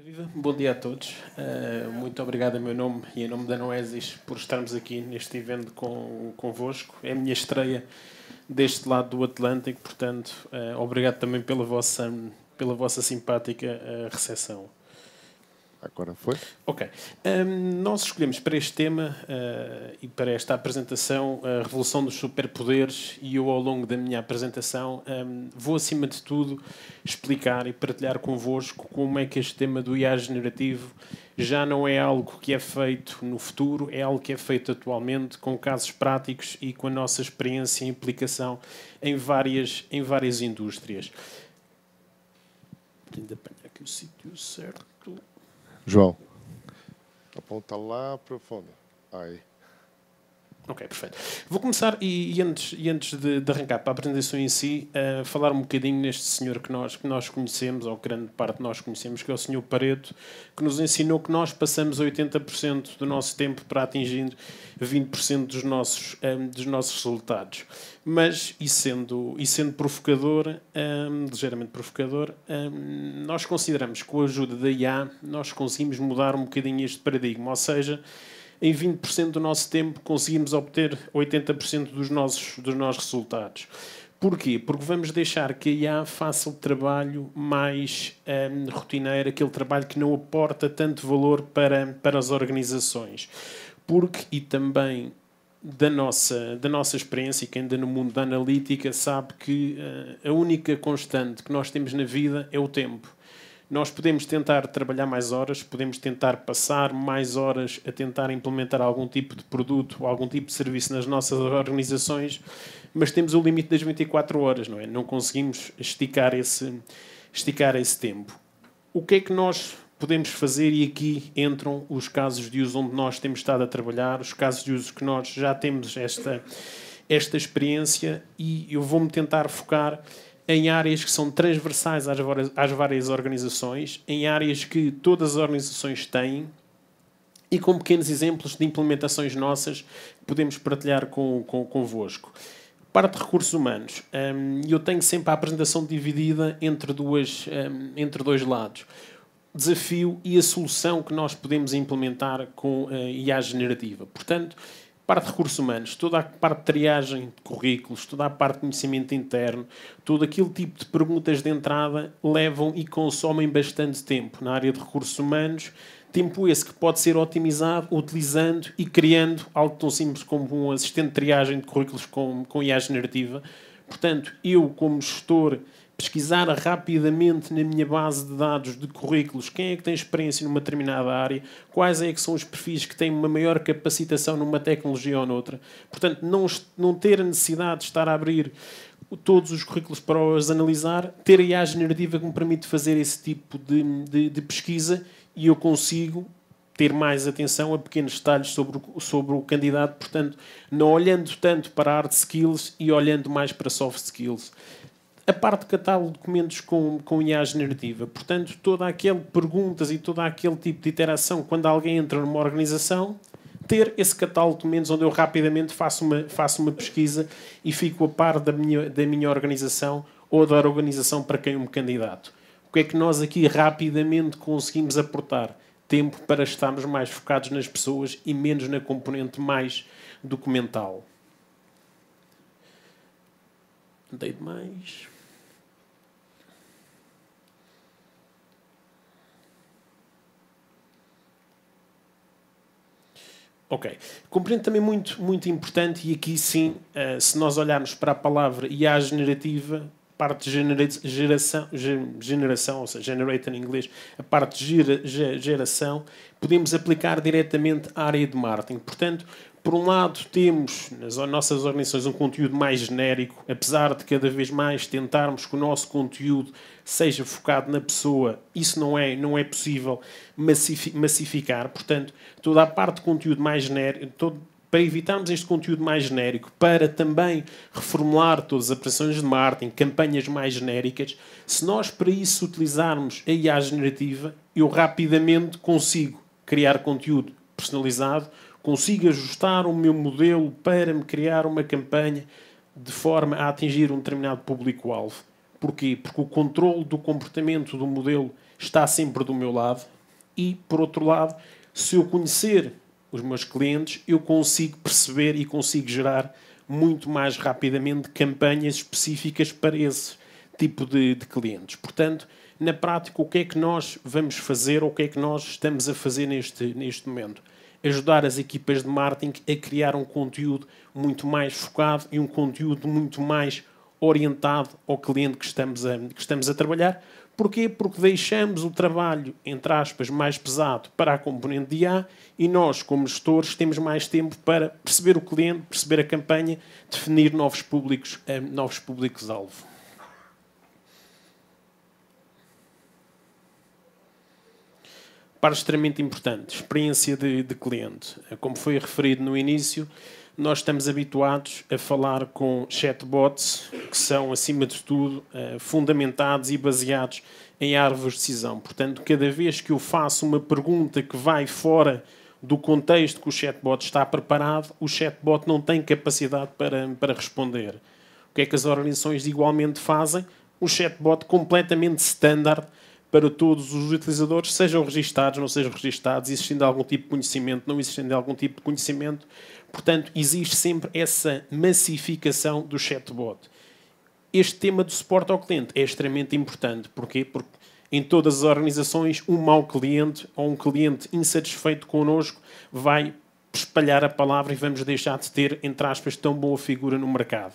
Viva, bom dia a todos. Muito obrigado em meu nome e em nome da Noesis por estarmos aqui neste evento convosco. É a minha estreia deste lado do Atlântico, portanto, obrigado também pela vossa simpática recepção. Agora foi? Ok. Nós escolhemos para este tema e para esta apresentação a revolução dos superpoderes e eu, ao longo da minha apresentação, vou, acima de tudo, explicar e partilhar convosco como é que este tema do IA generativo já não é algo que é feito no futuro, é algo que é feito atualmente, com casos práticos e com a nossa experiência e implicação em várias indústrias. Tenho de apanhar aqui o sítio certo. João, aponta lá para o fundo. Aí. Ok, perfeito. Vou começar, e antes de arrancar para a apresentação em si, falar um bocadinho neste senhor que nós conhecemos, ou grande parte de nós conhecemos, que é o senhor Pareto, que nos ensinou que nós passamos 80% do nosso tempo para atingir 20% dos nossos resultados. Mas, e sendo provocador, ligeiramente provocador, nós consideramos que com a ajuda da IA nós conseguimos mudar um bocadinho este paradigma, ou seja, em 20% do nosso tempo conseguimos obter 80% dos nossos resultados. Porquê? Porque vamos deixar que a IA faça o trabalho mais rotineiro, aquele trabalho que não aporta tanto valor para as organizações. Porque, e também da nossa experiência, e quem anda no mundo da analítica sabe que a única constante que nós temos na vida é o tempo. Nós podemos tentar trabalhar mais horas, podemos tentar passar mais horas a tentar implementar algum tipo de produto ou algum tipo de serviço nas nossas organizações, mas temos o limite das 24 horas, não é? Não conseguimos esticar esse tempo. O que é que nós podemos fazer? E aqui entram os casos de uso onde nós temos estado a trabalhar, os casos de uso que nós já temos esta experiência, e eu vou-me tentar focar em áreas que são transversais às várias organizações, em áreas que todas as organizações têm, e com pequenos exemplos de implementações nossas que podemos partilhar convosco. Parte de recursos humanos. Eu tenho sempre a apresentação dividida entre dois lados. Desafio e a solução que nós podemos implementar com a IA generativa. Portanto, parte de recursos humanos, toda a parte de triagem de currículos, toda a parte de conhecimento interno, todo aquele tipo de perguntas de entrada levam e consomem bastante tempo na área de recursos humanos, tempo esse que pode ser otimizado utilizando e criando algo tão simples como um assistente de triagem de currículos com IA generativa. Portanto, eu, como gestor, pesquisar rapidamente na minha base de dados de currículos quem é que tem experiência numa determinada área, quais é que são os perfis que têm uma maior capacitação numa tecnologia ou noutra. Portanto, não ter a necessidade de estar a abrir todos os currículos para os analisar, ter a IA generativa que me permite fazer esse tipo de pesquisa, e eu consigo ter mais atenção a pequenos detalhes sobre o candidato, portanto, não olhando tanto para hard skills e olhando mais para soft skills. A parte de catálogo de documentos com IA generativa. Portanto, toda aquela perguntas e todo aquele tipo de interação quando alguém entra numa organização, ter esse catálogo de documentos onde eu rapidamente faço uma pesquisa e fico a par da minha organização ou da organização para quem eu me candidato. O que é que nós aqui rapidamente conseguimos aportar? Tempo para estarmos mais focados nas pessoas e menos na componente mais documental. Andei demais. Ok. Compreendo também muito importante, e aqui sim, se nós olharmos para a palavra IA generativa, parte de geração, ou seja, generate em inglês, a parte de geração, podemos aplicar diretamente à área de marketing. Portanto, por um lado, temos nas nossas organizações um conteúdo mais genérico, apesar de cada vez mais tentarmos que o nosso conteúdo seja focado na pessoa, isso não é possível massificar. Portanto, toda a parte de conteúdo mais genérico, para evitarmos este conteúdo mais genérico, para também reformular todas as operações de marketing, campanhas mais genéricas, se nós para isso utilizarmos a IA generativa, eu rapidamente consigo criar conteúdo personalizado, consigo ajustar o meu modelo para me criar uma campanha de forma a atingir um determinado público-alvo. Porquê? Porque o controle do comportamento do modelo está sempre do meu lado e, por outro lado, se eu conhecer os meus clientes, eu consigo perceber e consigo gerar muito mais rapidamente campanhas específicas para esse tipo de clientes. Portanto, na prática, o que é que nós vamos fazer ou o que é que nós estamos a fazer neste momento? Ajudar as equipas de marketing a criar um conteúdo muito mais focado e um conteúdo muito mais orientado ao cliente que estamos a trabalhar. Porquê? Porque deixamos o trabalho, entre aspas, mais pesado para a componente de A e nós, como gestores, temos mais tempo para perceber o cliente, perceber a campanha, definir novos públicos-alvo. Parte extremamente importante, experiência de cliente. Como foi referido no início, nós estamos habituados a falar com chatbots que são, acima de tudo, fundamentados e baseados em árvores de decisão. Portanto, cada vez que eu faço uma pergunta que vai fora do contexto que o chatbot está preparado, o chatbot não tem capacidade para responder. O que é que as organizações igualmente fazem? Um chatbot completamente standard para todos os utilizadores, sejam registados, não sejam registados, existindo algum tipo de conhecimento, não existindo algum tipo de conhecimento. Portanto, existe sempre essa massificação do chatbot. Este tema do suporte ao cliente é extremamente importante. Porquê? Porque em todas as organizações, um mau cliente ou um cliente insatisfeito connosco vai espalhar a palavra e vamos deixar de ter, entre aspas, tão boa figura no mercado.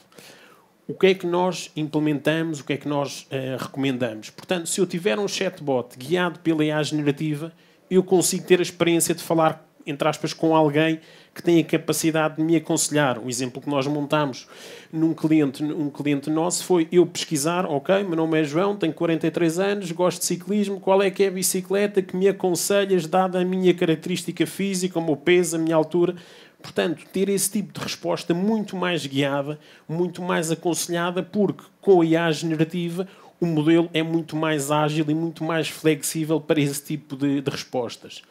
O que é que nós implementamos, o que é que nós recomendamos? Portanto, se eu tiver um chatbot guiado pela IA generativa, eu consigo ter a experiência de falar, entre aspas, com alguém que tem a capacidade de me aconselhar. O exemplo que nós montámos num cliente nosso foi eu pesquisar, ok, meu nome é João, tenho 43 anos, gosto de ciclismo, qual é que é a bicicleta que me aconselhas, dada a minha característica física, o meu peso, a minha altura. Portanto, ter esse tipo de resposta muito mais guiada, muito mais aconselhada, porque com a IA generativa o modelo é muito mais ágil e muito mais flexível para esse tipo de respostas.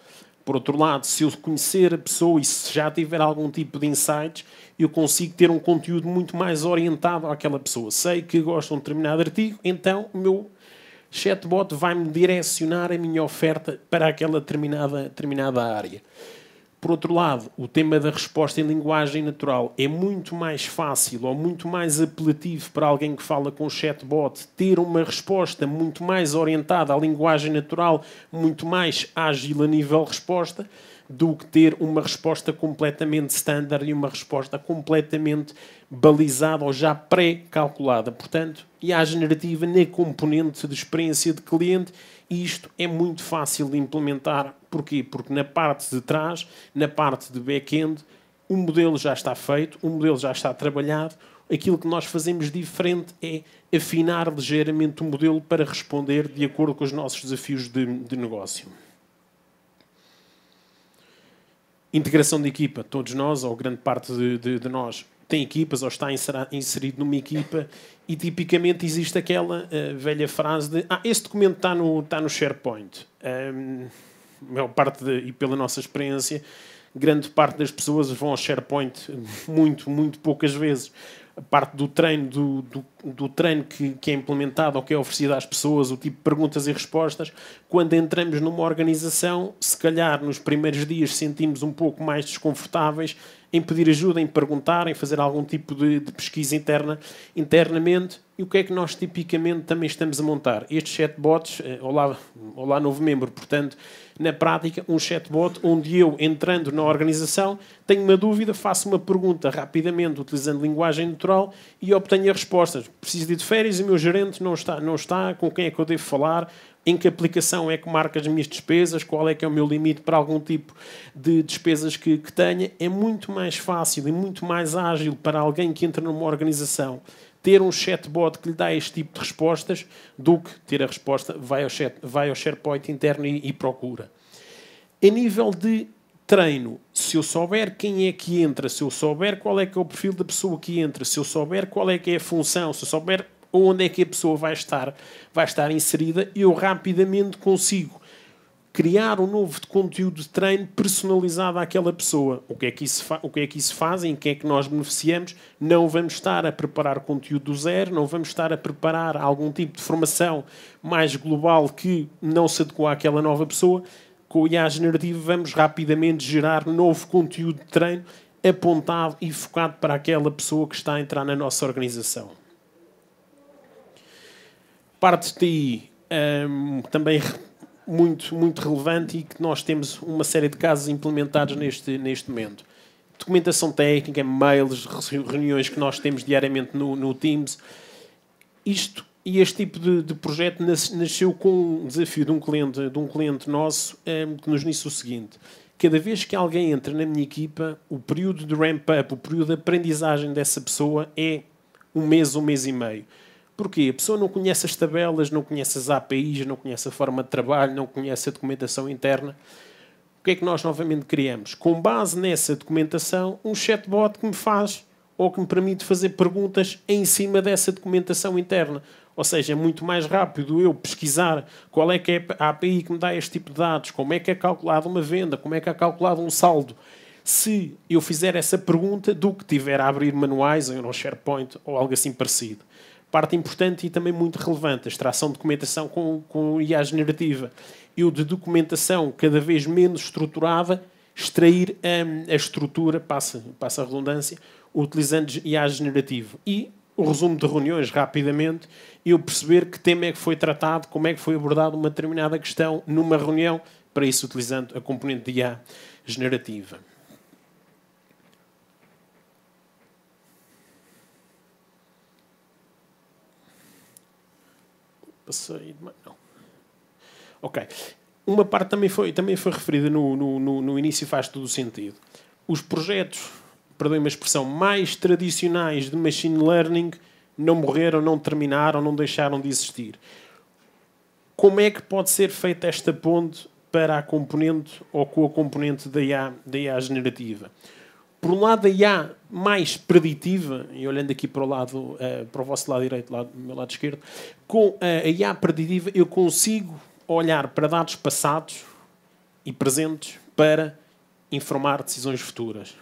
Por outro lado, se eu conhecer a pessoa e se já tiver algum tipo de insights, eu consigo ter um conteúdo muito mais orientado àquela pessoa. Sei que gosto de um determinado artigo, então o meu chatbot vai-me direcionar a minha oferta para aquela determinada área. Por outro lado, o tema da resposta em linguagem natural é muito mais fácil ou muito mais apelativo para alguém que fala com chatbot ter uma resposta muito mais orientada à linguagem natural, muito mais ágil a nível de resposta, do que ter uma resposta completamente standard e uma resposta completamente balizada ou já pré-calculada. Portanto, IA generativa na componente de experiência de cliente, e isto é muito fácil de implementar. Porquê? Porque na parte de trás, na parte de back-end, o modelo já está feito, o modelo já está trabalhado. Aquilo que nós fazemos diferente é afinar ligeiramente o modelo para responder de acordo com os nossos desafios de negócio. Integração de equipa. Todos nós, ou grande parte de nós, tem equipas ou está inserido numa equipa e tipicamente existe aquela velha frase de esse documento está no SharePoint. Maior parte e pela nossa experiência, grande parte das pessoas vão ao SharePoint muito poucas vezes. A parte do treino, do treino que é implementado ou que é oferecido às pessoas, o tipo de perguntas e respostas, quando entramos numa organização, se calhar nos primeiros dias sentimos um pouco mais desconfortáveis em pedir ajuda, em perguntar, em fazer algum tipo de pesquisa internamente. E o que é que nós tipicamente também estamos a montar? Estes chatbots, olá novo membro, portanto, na prática, um chatbot onde eu, entrando na organização, tenho uma dúvida, faço uma pergunta rapidamente, utilizando linguagem natural, e obtenho as respostas. Preciso ir de férias e o meu gerente não está, com quem é que eu devo falar, em que aplicação é que marca as minhas despesas, qual é que é o meu limite para algum tipo de despesas que tenha. É muito mais fácil e muito mais ágil para alguém que entra numa organização ter um chatbot que lhe dá este tipo de respostas do que ter a resposta, vai ao SharePoint interno e procura. A nível de treino, se eu souber quem é que entra, se eu souber qual é que é o perfil da pessoa que entra, se eu souber qual é que é a função, se eu souber onde é que a pessoa vai estar inserida, eu rapidamente consigo criar um novo conteúdo de treino personalizado àquela pessoa. O que é que isso faz? Em que é que nós beneficiamos? Não vamos estar a preparar conteúdo do zero, não vamos estar a preparar algum tipo de formação mais global que não se adequa àquela nova pessoa. Com o IA generativo vamos rapidamente gerar novo conteúdo de treino apontado e focado para aquela pessoa que está a entrar na nossa organização. Parte de TI, também muito relevante e que nós temos uma série de casos implementados neste momento. Documentação técnica, mails, reuniões que nós temos diariamente no Teams. Este tipo de projeto nasceu com um desafio de um cliente nosso que nos disse o seguinte: cada vez que alguém entra na minha equipa, o período de ramp-up, o período de aprendizagem dessa pessoa é um mês e meio. Porquê? A pessoa não conhece as tabelas, não conhece as APIs, não conhece a forma de trabalho, não conhece a documentação interna. O que é que nós novamente criamos? Com base nessa documentação, um chatbot que me faz ou que me permite fazer perguntas em cima dessa documentação interna. Ou seja, é muito mais rápido eu pesquisar qual é que é a API que me dá este tipo de dados, como é que é calculada uma venda, como é que é calculado um saldo, se eu fizer essa pergunta, do que tiver a abrir manuais ou no SharePoint ou algo assim parecido. Parte importante e também muito relevante, a extração de documentação com IA generativa. Eu, de documentação cada vez menos estruturada, extrair a estrutura, passa a redundância, utilizando IA generativo. E o resumo de reuniões, rapidamente, eu perceber que tema é que foi tratado, como é que foi abordada uma determinada questão numa reunião, para isso utilizando a componente de IA generativa. Passei... Não. Ok. Uma parte também foi referida no início e faz todo o sentido. Os projetos, perdoem-me a expressão, mais tradicionais de machine learning não morreram, não terminaram, não deixaram de existir. Como é que pode ser feita esta ponte para a componente ou com a componente da IA generativa? Por um lado, a IA mais preditiva, e olhando aqui para o vosso lado direito, do meu lado esquerdo, com a IA preditiva eu consigo olhar para dados passados e presentes para informar decisões futuras.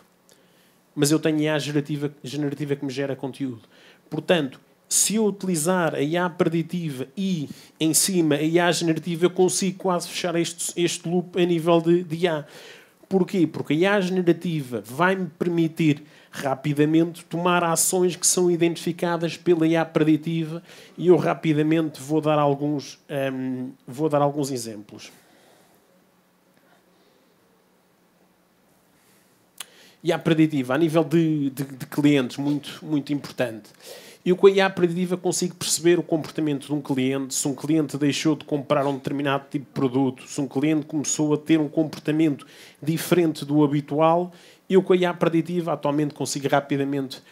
Mas eu tenho a IA generativa que me gera conteúdo. Portanto, se eu utilizar a IA preditiva e, em cima, a IA generativa, eu consigo quase fechar este loop a nível de IA. Porquê? Porque a IA generativa vai-me permitir rapidamente tomar ações que são identificadas pela IA preditiva e eu rapidamente vou dar alguns exemplos. IA preditiva, a nível de clientes, muito importante. Eu com a IA preditiva consigo perceber o comportamento de um cliente, se um cliente deixou de comprar um determinado tipo de produto, se um cliente começou a ter um comportamento diferente do habitual, eu com a IA preditiva atualmente consigo rapidamente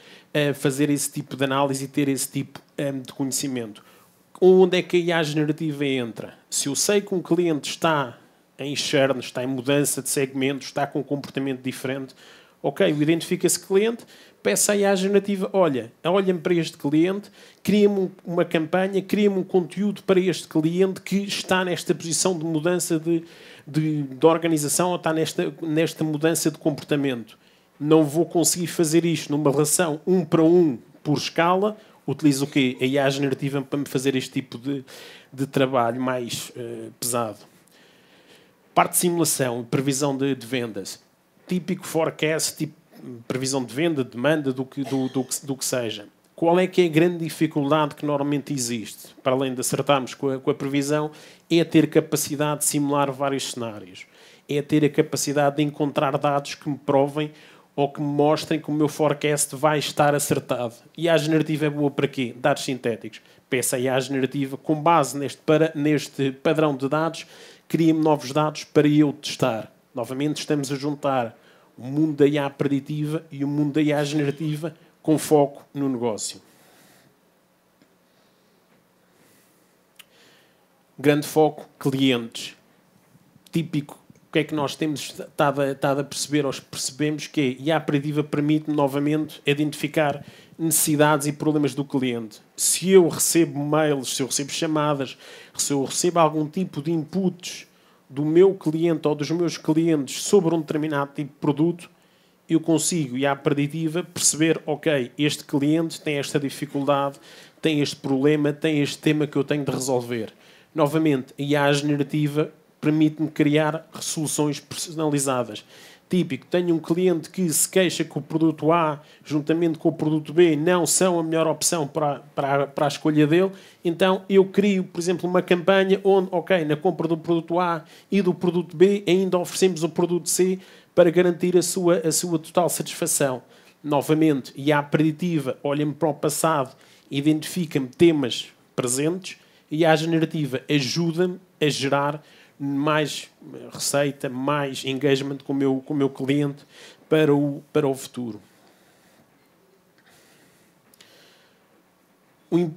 fazer esse tipo de análise e ter esse tipo de conhecimento. Onde é que a IA generativa entra? Se eu sei que um cliente está em churn, está em mudança de segmento, está com um comportamento diferente, ok, eu identifico esse cliente, peço à IA generativa, olha-me para este cliente, cria-me uma campanha, cria-me um conteúdo para este cliente que está nesta posição de mudança de organização ou está nesta mudança de comportamento. Não vou conseguir fazer isto numa relação 1 para 1 por escala, utilizo o quê? A IA generativa para me fazer este tipo de trabalho mais pesado. Parte de simulação, previsão de vendas. Típico forecast, tipo previsão de venda, demanda, do que seja. Qual é que é a grande dificuldade que normalmente existe? Para além de acertarmos com a previsão, é ter capacidade de simular vários cenários. É ter a capacidade de encontrar dados que me provem ou que me mostrem que o meu forecast vai estar acertado. E a generativa é boa para quê? Dados sintéticos. Peça a IA generativa, com base neste padrão de dados, cria-me novos dados para eu testar. Novamente, estamos a juntar o mundo da IA preditiva e o mundo da IA generativa com foco no negócio. Grande foco, clientes. Típico, o que é que nós temos estado a perceber, ou percebemos que a IA preditiva permite novamente identificar necessidades e problemas do cliente. Se eu recebo mails, se eu recebo chamadas, se eu recebo algum tipo de inputs do meu cliente ou dos meus clientes sobre um determinado tipo de produto, eu consigo, e à preditiva, perceber, ok, este cliente tem esta dificuldade, tem este problema, tem este tema que eu tenho de resolver. Novamente, a IA generativa permite-me criar soluções personalizadas. Típico, tenho um cliente que se queixa que o produto A, juntamente com o produto B, não são a melhor opção para a escolha dele, então eu crio, por exemplo, uma campanha onde, ok, na compra do produto A e do produto B, ainda oferecemos o produto C para garantir a sua total satisfação. Novamente, e a preditiva olha-me para o passado, identifica-me temas presentes, e a generativa ajuda-me a gerar mais receita, mais engagement com o meu cliente para o futuro.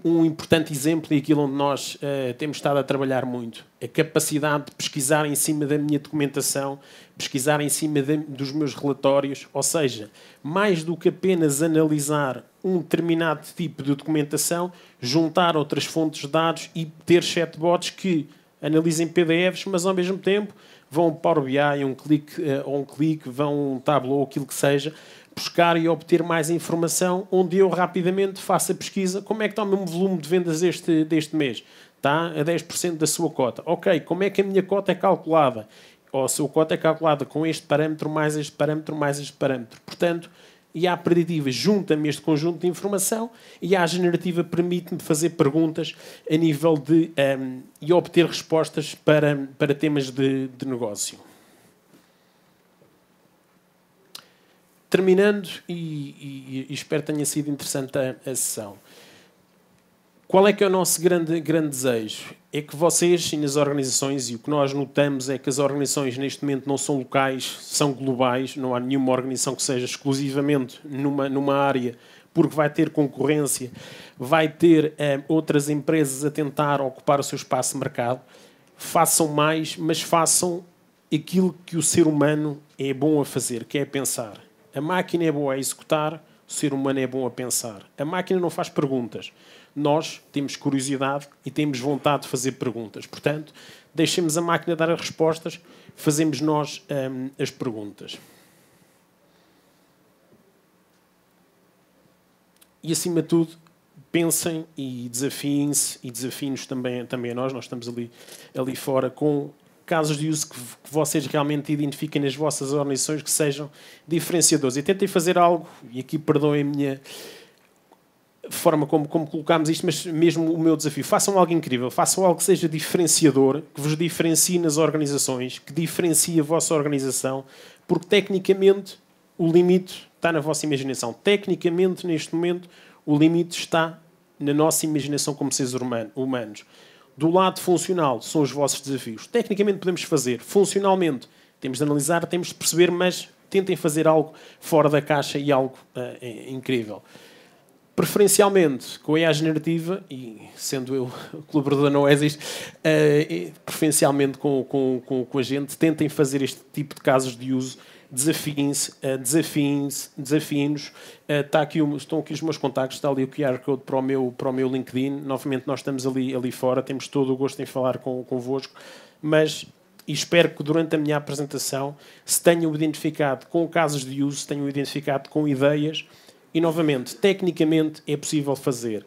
Um importante exemplo, e aquilo onde nós temos estado a trabalhar muito, a capacidade de pesquisar em cima da minha documentação, pesquisar em cima dos meus relatórios, ou seja, mais do que apenas analisar um determinado tipo de documentação, juntar outras fontes de dados e ter chatbots que analisem PDFs, mas ao mesmo tempo vão para o BI, um clique, vão a um Tableau, aquilo que seja, buscar e obter mais informação, onde eu rapidamente faço a pesquisa. Como é que está o meu volume de vendas deste mês? Está a 10% da sua cota. Ok, como é que a minha cota é calculada? Ou a sua cota é calculada com este parâmetro, mais este parâmetro, mais este parâmetro. Portanto, e a preditiva junta-me este conjunto de informação, e a generativa permite-me fazer perguntas a nível de e obter respostas para temas de negócio. Terminando, e espero que tenha sido interessante a sessão. Qual é que é o nosso grande desejo? É que vocês e nas organizações, e o que nós notamos é que as organizações neste momento não são locais, são globais, não há nenhuma organização que seja exclusivamente numa área, porque vai ter concorrência, vai ter outras empresas a tentar ocupar o seu espaço de mercado. Façam mais, mas façam aquilo que o ser humano é bom a fazer, que é pensar. A máquina é boa a executar, o ser humano é bom a pensar. A máquina não faz perguntas. Nós temos curiosidade e temos vontade de fazer perguntas. Portanto, deixemos a máquina dar as respostas, fazemos nós as perguntas. E, acima de tudo, pensem e desafiem-se, e desafiem-nos também a nós. Nós estamos ali fora com casos de uso que vocês realmente identifiquem nas vossas organizações que sejam diferenciadores. E tentem fazer algo, e aqui perdoem a minha forma como colocámos isto, mas mesmo o meu desafio. Façam algo incrível, façam algo que seja diferenciador, que vos diferencie nas organizações, que diferencie a vossa organização, porque tecnicamente o limite está na vossa imaginação. Tecnicamente, neste momento, o limite está na nossa imaginação como seres humanos. Do lado funcional, são os vossos desafios. Tecnicamente podemos fazer. Funcionalmente, temos de analisar, temos de perceber, mas tentem fazer algo fora da caixa e algo incrível. Preferencialmente com a IA generativa, e sendo eu colaborador da Oasis, preferencialmente com a gente, tentem fazer este tipo de casos de uso, desafiem-nos. Estão aqui os meus contactos, está ali o QR Code para o meu LinkedIn. Novamente, nós estamos ali fora, temos todo o gosto em falar convosco, mas espero que durante a minha apresentação se tenham identificado com casos de uso, se tenham identificado com ideias. E, novamente, tecnicamente é possível fazer.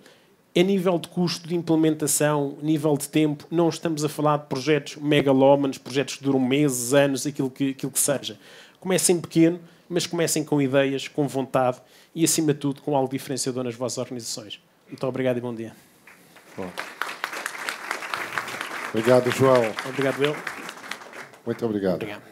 A nível de custo de implementação, nível de tempo, não estamos a falar de projetos megalómanos, projetos que duram meses, anos, aquilo que seja. Comecem pequeno, mas comecem com ideias, com vontade e, acima de tudo, com algo diferenciador nas vossas organizações. Muito obrigado e bom dia. Bom. Obrigado, João. Obrigado, eu. Muito obrigado. Obrigado.